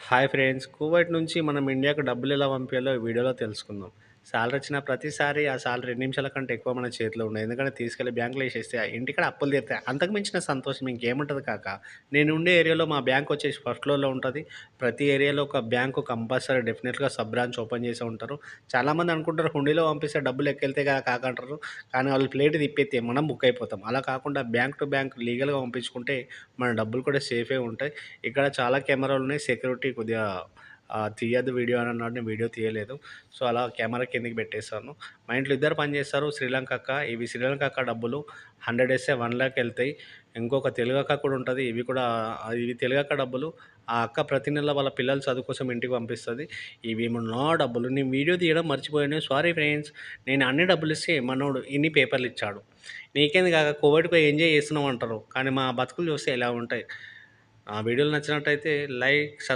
Hi friends, Kuwait నుంచి మనం ఇండియాకు డబ్బులు ఎలా పంపించాలో ఈ వీడియోలో తెలుసుకుందాం. సాలరీ వచ్చిన ప్రతిసారి ఆ సాలరీ 2 నిమిషాల కంటే ఎక్కువ మన చేతిలో ఉండదు. ఎందుకంటే తీసుకెళ్ళి బ్యాంక్‌లో ఏసేస్తే ఇంటికాడ అప్పులు తీరుతాయి. అంతకు మించిన సంతోషం ఇంకేముంటది కాకా. నేను ఉండే ఏరియాలో మా బ్యాంక్ వచ్చేసి ఫస్ట్ ఫ్లోర్‌లో ఉంటది. ప్రతి ఏరియాలో ఒక బ్యాంకు కంపల్సరీ డెఫినిట్‌గా సబ్ బ్రాంచ్ ఓపెన్ చేసే ఉంటారు. చాలామంది అనుకుంటారు హుండీలో పంపిస్తే డబ్బులు ఎక్కెళ్తాయి కదా కాకా అంటారు. కానీ వాళ్ళు ప్లేట్ తిప్పేత్తే మనం బుక్ అయిపోతాం. అలా కాకుండా బ్యాంక్ టు బ్యాంక్ లీగల్‌గా పంపించుకుంటే మన డబ్బులు కూడా సేఫే ఉంటాయి. ఇక్కడ చాలా కెమెరాలున్నాయి. సెక్యూరిటీ కొద్దిగా తీయొద్దు వీడియో అని అన్నాడు. నేను వీడియో తీయలేదు. సో, అలా కెమెరా కిందకి పెట్టేసాను. మా ఇంట్లో ఇద్దరు పని చేస్తారు. శ్రీలంక అక్క. ఇవి శ్రీలంక అక్క డబ్బులు 100 ఏస్తే 1,00,000 ఎళ్తాయి. ఇంకొక తెలుగు అక్క కూడా ఉంటది. ఇవి తెలుగు అక్క డబ్బులు. ఆ అక్క ప్రతి నెల వాళ్ళ పిల్లల చదువు కోసం ఇంటికి పంపిస్తది. ఇవేమో నా డబ్బులు. నేను వీడియో తీయడం మర్చిపోయాను. Sorry friends. నేను అన్ని డబ్బులిస్తే మనోడు ఇన్ని పేపర్లు ఇచ్చాడు. నీకేంది కాక కువైట్‌కి పోయి ఎంజాయ్ చేస్తున్నావు అంటారు. కానీ మా బతుకులు చూస్తే ఇలా ఉంటాయి. వీడియోలు నచ్చినట్టయితే లైక్,